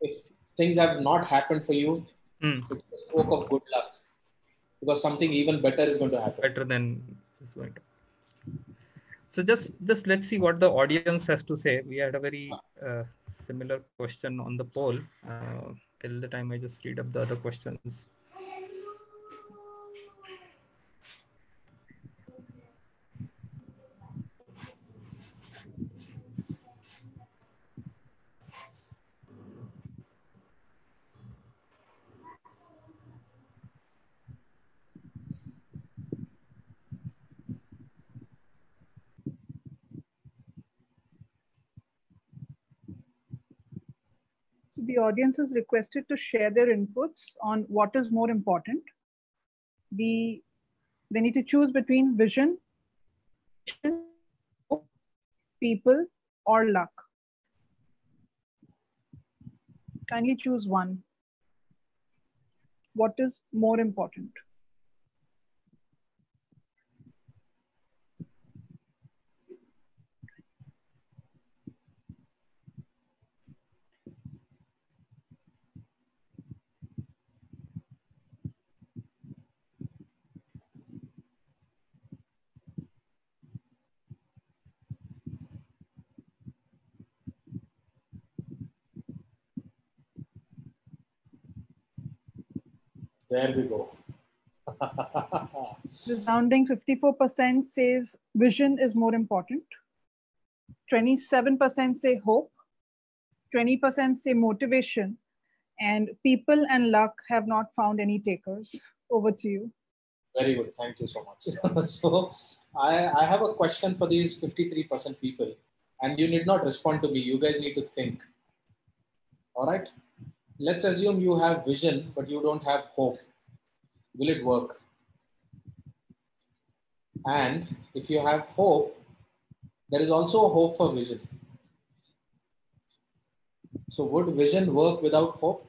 If things have not happened for you, it's a stroke of good luck, because something even better is going to happen. Better than is going to. So just let's see what the audience has to say. We had a very similar question on the poll. Till the time I just read up the other questions. The audience is requested to share their inputs on what is more important. They need to choose between vision, people, or luck? Kindly choose one. What is more important? There we go. Resounding 54% says vision is more important. 27% say hope. 20% say motivation. And people and luck have not found any takers. Over to you. Very good. Thank you so much. So I have a question for these 53% people, and you need not respond to me. You guys need to think. All right. Let's assume you have vision, but you don't have hope. Will it work? And if you have hope, there is also a hope for vision. So would vision work without hope?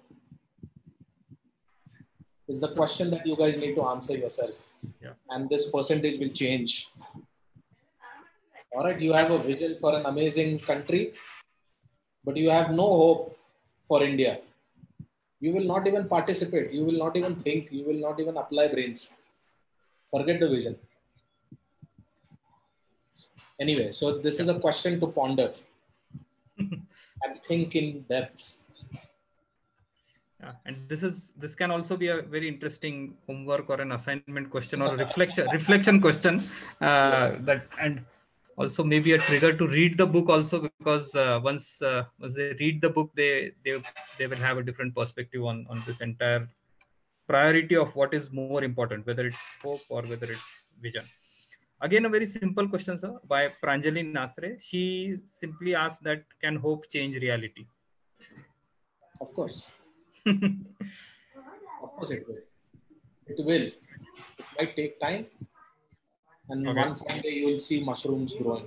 Is the question that you guys need to answer yourself. Yeah. And this percentage will change. All right, you have a vision for an amazing country, but you have no hope for India. You will not even participate. You will not even think. You will not even apply brains. Forget the vision. Anyway, so this is a question to ponder and think in depth. Yeah, and this can also be a very interesting homework or an assignment question or a reflection question that, and also maybe a trigger to read the book also, because once they read the book, they will have a different perspective on this entire priority of what is more important, whether it's hope or whether it's vision. Again, a very simple question, sir, by Pranjali Nasre. She simply asked that, can hope change reality? Of course. Of course it will. It will. It might take time. And one fine day you will see mushrooms growing.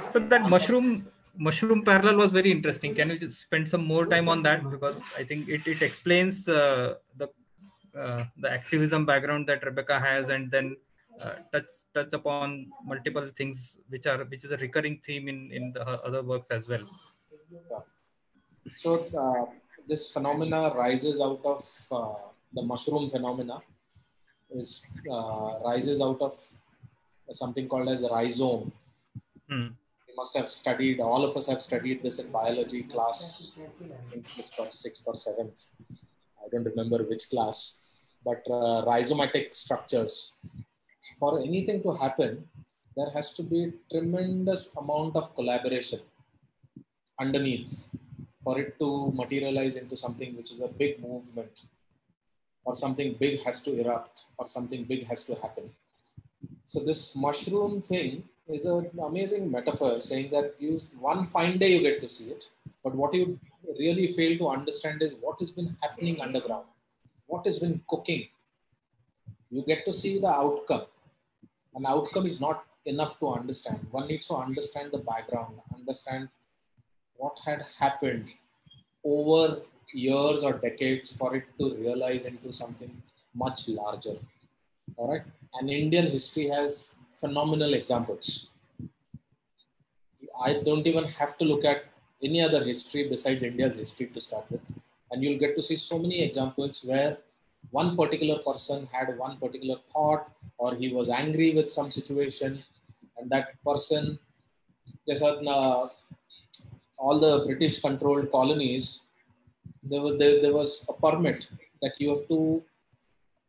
So that mushroom parallel was very interesting. Can you just spend some more time on that? Because I think it explains the activism background that Rebecca has, and then touch upon multiple things which is a recurring theme in the other works as well. Yeah. So this phenomena rises out of the mushroom phenomena. Rises out of something called as a rhizome. You must have studied, all of us have studied this in biology class, I think 5th or 6th or 7th. I don't remember which class, but rhizomatic structures. For anything to happen, there has to be a tremendous amount of collaboration underneath for it to materialize into something which is a big movement, or something big has to erupt, or something big has to happen. So this mushroom thing is an amazing metaphor, saying that one fine day you get to see it, but what you really fail to understand is what has been happening underground, what has been cooking. You get to see the outcome. An outcome is not enough to understand. One needs to understand the background, understand what had happened over years or decades for it to realize into something much larger. All right. And Indian history has phenomenal examples. I don't even have to look at any other history besides India's history to start with. And you'll get to see so many examples where one particular person had one particular thought, or he was angry with some situation, and that person, all the British controlled colonies, there was a permit that you have to,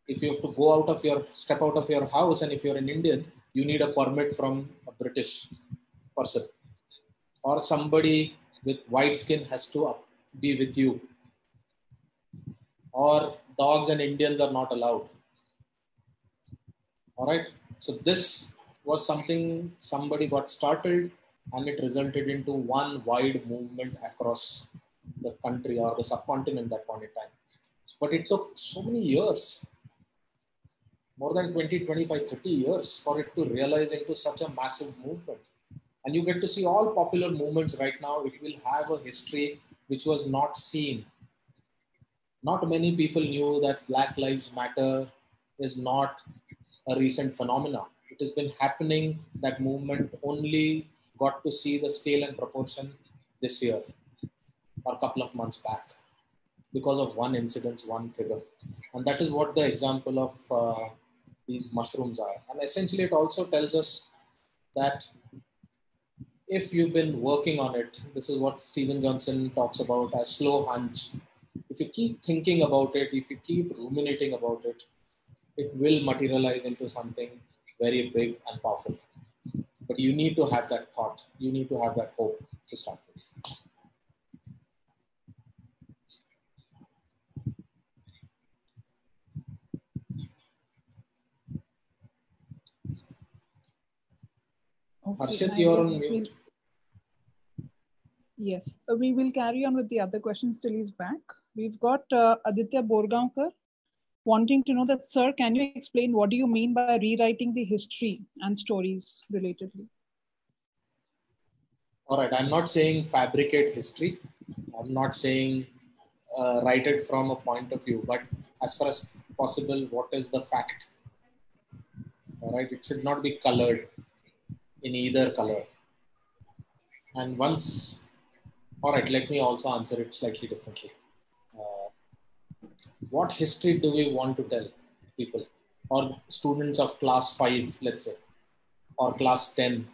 if you have to step out of your house, and if you're an Indian, you need a permit from a British person, or somebody with white skin has to be with you, or dogs and Indians are not allowed. All right. So this was something somebody got started, and it resulted into one wide movement across the country or the subcontinent at that point in time. But it took so many years, more than 20, 25, 30 years for it to realize into such a massive movement. And you get to see all popular movements right now. It will have a history which was not seen. Not many people knew that Black Lives Matter is not a recent phenomena. It has been happening. That movement only got to see the scale and proportion this year or a couple of months back because of one incident, one trigger. And that is what the example of these mushrooms are. And essentially it also tells us that if you've been working on it, this is what Steven Johnson talks about as slow hunch. If you keep thinking about it, if you keep ruminating about it, it will materialize into something very big and powerful. But you need to have that thought. You need to have that hope to start things. Okay, Harshit, you're on mute. Yes, we will carry on with the other questions till he's back. We've got Aditya Borgaonkar wanting to know that, sir, can you explain what do you mean by rewriting the history and stories relatedly? All right, I'm not saying fabricate history. I'm not saying write it from a point of view, but as far as possible, what is the fact? All right, it should not be colored in either color. And once, all right, let me also answer it slightly differently. What history do we want to tell people or students of class 5, let's say, or class 10?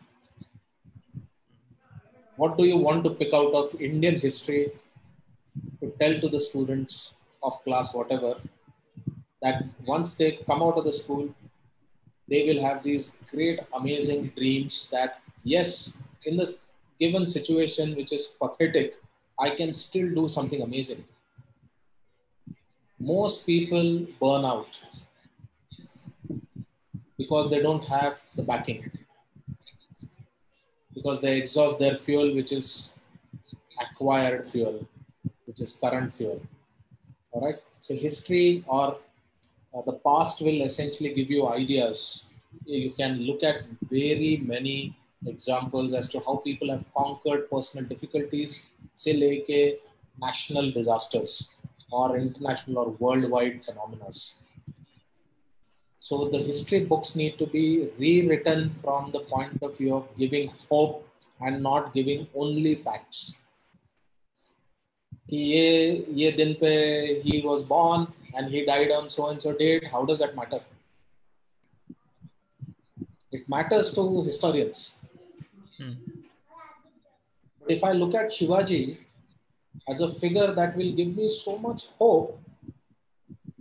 What do you want to pick out of Indian history to tell to the students of class whatever, that once they come out of the school, they will have these great, amazing dreams that, yes, in this given situation, which is pathetic, I can still do something amazing. Most people burn out because they don't have the backing, because they exhaust their fuel, which is acquired fuel, which is current fuel. All right. So history or the past will essentially give you ideas. You can look at very many examples as to how people have conquered personal difficulties, say like national disasters or international or worldwide phenomena. So the history books need to be rewritten from the point of view of giving hope and not giving only facts. Ye din pe he was born and he died on so and so date. How does that matter? It matters to historians. But if I look at Shivaji as a figure that will give me so much hope,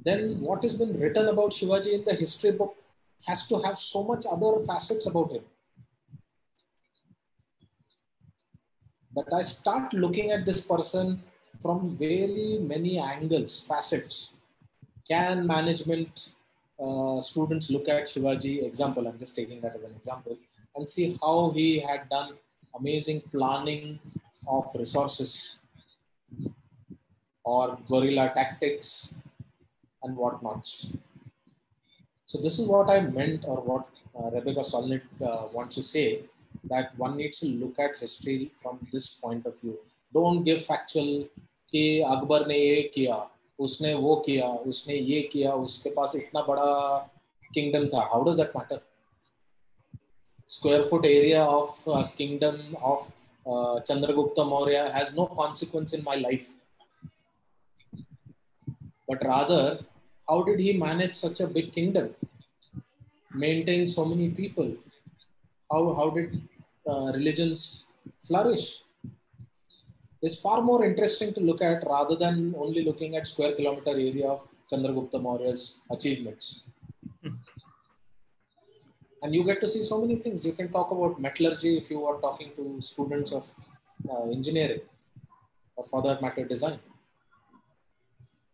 then what has been written about Shivaji in the history book has to have so much other facets about him. That I start looking at this person from very many angles, facets. Can management students look at Shivaji, example, I'm just taking that as an example, and see how he had done amazing planning of resources or guerrilla tactics and whatnots. So this is what I meant, or what Rebecca Solnit wants to say, that one needs to look at history from this point of view. Don't give factual कि अकबर ने ये किया, उसने वो किया, उसने ये किया, उसके पास इतना बड़ा kingdom था. How does that matter? Square foot area of kingdom of Chandragupta Maurya has no consequence in my life. But rather, how did he manage such a big kingdom? Maintain so many people? How did religions flourish? It's far more interesting to look at rather than only looking at square kilometer area of Chandragupta Maurya's achievements. And you get to see so many things. You can talk about metallurgy if you are talking to students of engineering, or for that matter, design.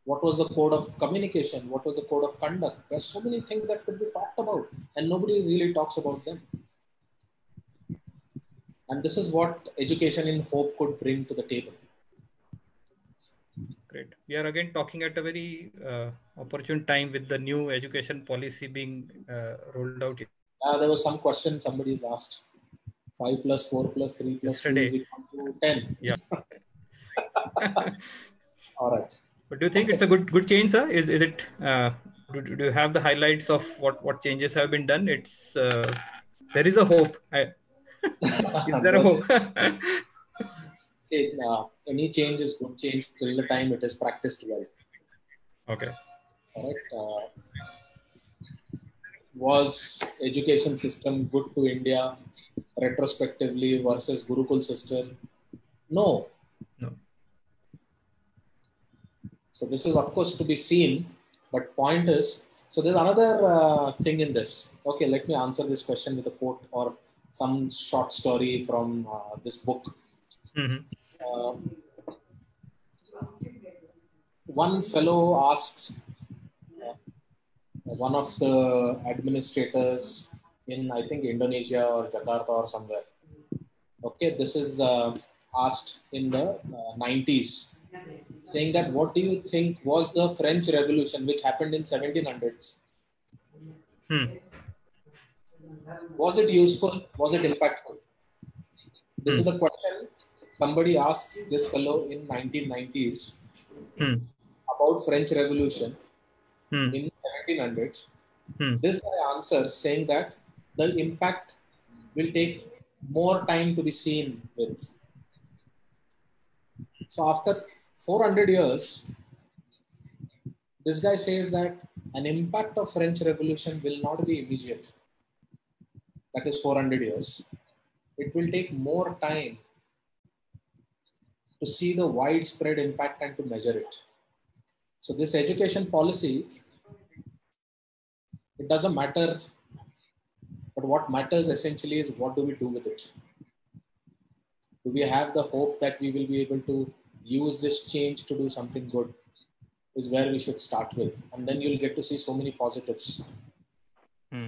What was the code of communication? What was the code of conduct? There's so many things that could be talked about, and nobody really talks about them. And this is what education in hope could bring to the table. Great. We are again talking at a very opportune time with the new education policy being rolled out. There was some question somebody's asked. 5 plus 4 plus 3 plus 2 Yesterday. is equal to 10. Yeah. All right. But do you think it's a good change, sir? Is it? Do you have the highlights of what changes have been done? It's there is a hope. Is there a hope? See, any change is good change till the time it is practiced well. Okay. All right. Was education system good to India retrospectively versus Gurukul system? No. No. So this is of course to be seen, but point is, so there's another thing in this. Okay, let me answer this question with a quote or some short story from this book. Mm-hmm. One fellow asks one of the administrators in, I think, Indonesia or Jakarta or somewhere. Okay, this is asked in the 90s, saying that what do you think was the French Revolution which happened in 1700s? Was it useful? Was it impactful? This is the question somebody asks this fellow in 1990s about French Revolution in 1700s. This guy answers saying that the impact will take more time to be seen with. So after 400 years, this guy says that an impact of French Revolution will not be immediate. That is 400 years. It will take more time to see the widespread impact and to measure it. So this education policy, it doesn't matter, but what matters essentially is what do we do with it? Do we have the hope that we will be able to use this change to do something good is where we should start with. And then you'll get to see so many positives.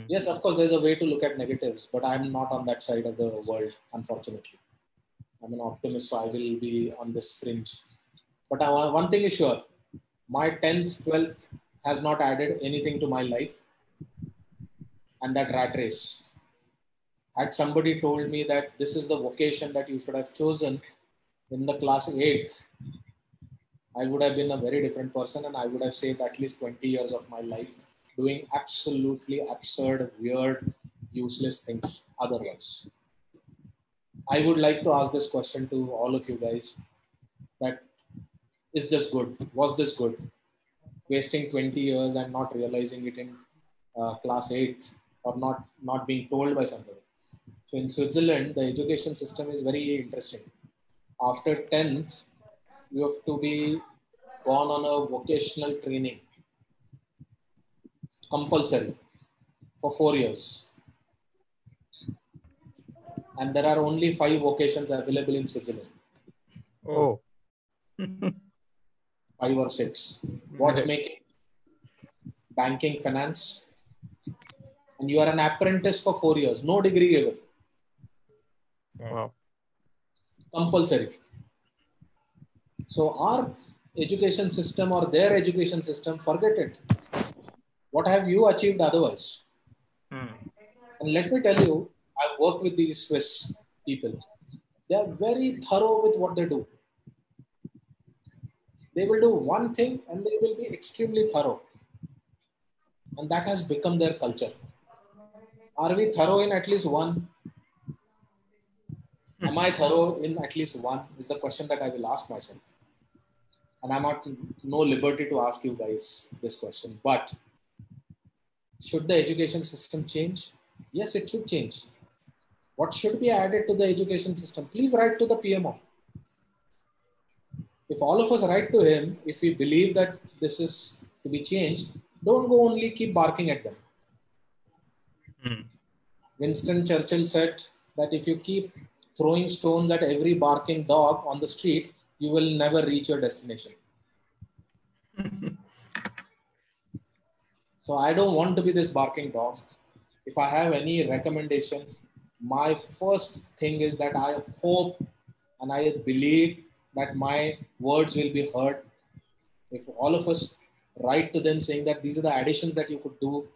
Yes, of course, there's a way to look at negatives, but I'm not on that side of the world, unfortunately. I'm an optimist, so I will be on this fringe. But one thing is sure, my 10th, 12th has not added anything to my life. And that rat race. Had somebody told me that this is the vocation that you should have chosen in the class 8th, I would have been a very different person and I would have saved at least 20 years of my life doing absolutely absurd, weird, useless things otherwise. I would like to ask this question to all of you guys, that is this good? Was this good? Wasting 20 years and not realizing it in class 8th or not being told by somebody. So in Switzerland, the education system is very interesting. After 10th, you have to be gone on a vocational training, compulsory, for 4 years. And there are only 5 vocations available in Switzerland. Oh. 5 or 6. Watchmaking, banking, finance. And you are an apprentice for 4 years. No degree given. Wow. Compulsory. So our education system or their education system, forget it. What have you achieved otherwise? And let me tell you, I've worked with these Swiss people. They are very thorough with what they do. They will do one thing and they will be extremely thorough. And that has become their culture. Are we thorough in at least one? Am I thorough in at least one? Is the question that I will ask myself. And I'm at no liberty to ask you guys this question. But should the education system change? Yes, it should change. What should be added to the education system? Please write to the PMO. If all of us write to him, if we believe that this is to be changed, don't go only keep barking at them. Winston Churchill said that if you keep throwing stones at every barking dog on the street, you will never reach your destination. So I don't want to be this barking dog. If I have any recommendation, my first thing is that I hope and I believe that my words will be heard. If all of us write to them saying that these are the additions that you could do,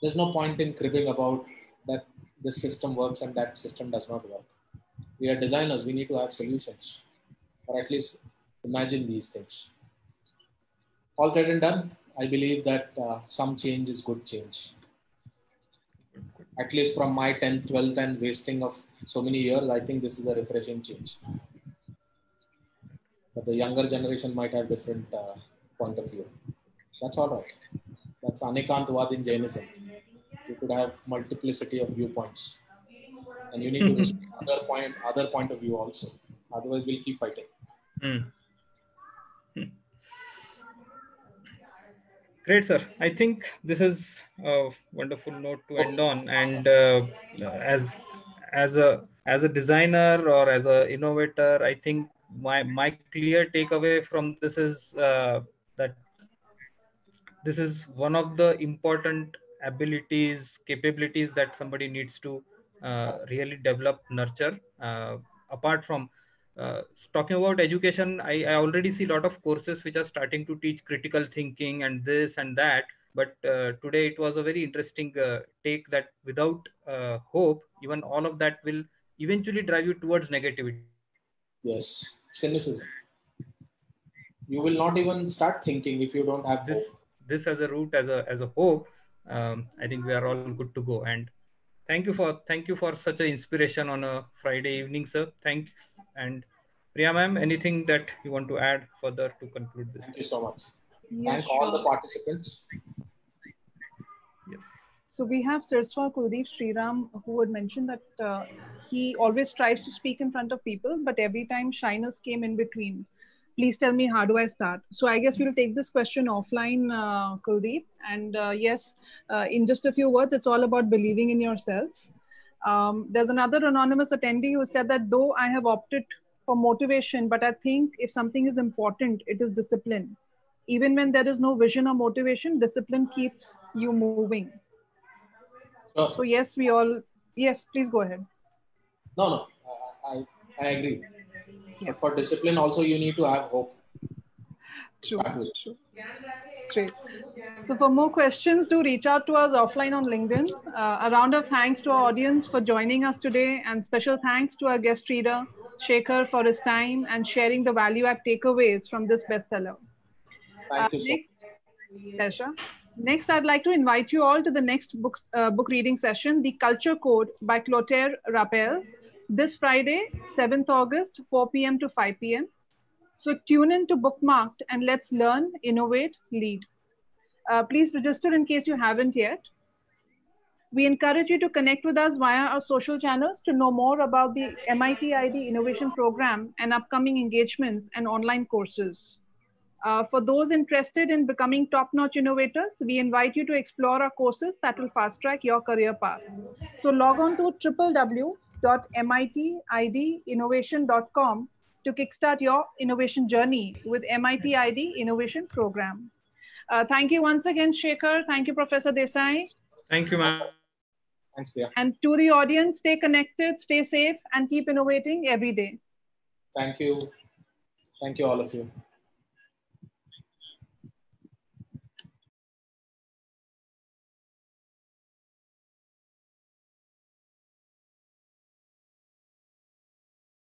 there's no point in cribbing about that this system works and that system does not work. We are designers, we need to have solutions, or at least imagine these things. All said and done, I believe that some change is good change. At least from my 10th, 12th and wasting of so many years, I think this is a refreshing change. But the younger generation might have different point of view. That's all right. That's Anekantvad in Jainism. You could have multiplicity of viewpoints. And you need to respect other point of view also. Otherwise, we'll keep fighting. Great, sir. I think this is a wonderful note to end on. And as a designer or as an innovator, I think my clear takeaway from this is that this is one of the important capabilities that somebody needs to really develop, nurture. Apart from talking about education, I already see a lot of courses which are starting to teach critical thinking and this and that. But today it was a very interesting take that without hope, even all of that will eventually drive you towards negativity. Yes, cynicism. You will not even start thinking if you don't have hope. This as a route, as a hope, I think we are all good to go. And thank you for such an inspiration on a Friday evening, sir. Thanks. And Priya ma'am, anything that you want to add further to conclude this? Thank you so much. Yeah, Thank all the participants. Yes. So we have Sirswa Kuldeep Sriram, who had mentioned that he always tries to speak in front of people, but every time shyness came in between. Please tell me, how do I start? So I guess we'll take this question offline, Kuldeep. And yes, in just a few words, it's all about believing in yourself. There's another anonymous attendee who said that though I have opted for motivation, but I think if something is important, it is discipline. Even when there is no vision or motivation, discipline keeps you moving. So yes, yes, please go ahead. No, I agree. Yeah. But for discipline also, you need to have hope. True. Great. So for more questions, do reach out to us offline on LinkedIn. A round of thanks to our audience for joining us today, and special thanks to our guest reader, Shekhar, for his time and sharing the value-add takeaways from this bestseller. Thank you so much. Pleasure. Next, I'd like to invite you all to the next book reading session, The Culture Code by Clotaire Rappel, this Friday, 7th August, 4 p.m. to 5 p.m. So tune in to Bookmarked and let's learn, innovate, lead. Please register in case you haven't yet. We encourage you to connect with us via our social channels to know more about the MIT ID Innovation Program and upcoming engagements and online courses. For those interested in becoming top-notch innovators, we invite you to explore our courses that will fast-track your career path. So log on to www.mitidinnovation.com to kickstart your innovation journey with MIT ID Innovation Program. Thank you once again, Shekhar. Thank you, Professor Desai. Thank you, ma'am. Thanks, Priya. And to the audience, stay connected, stay safe, and keep innovating every day. Thank you. Thank you, all of you.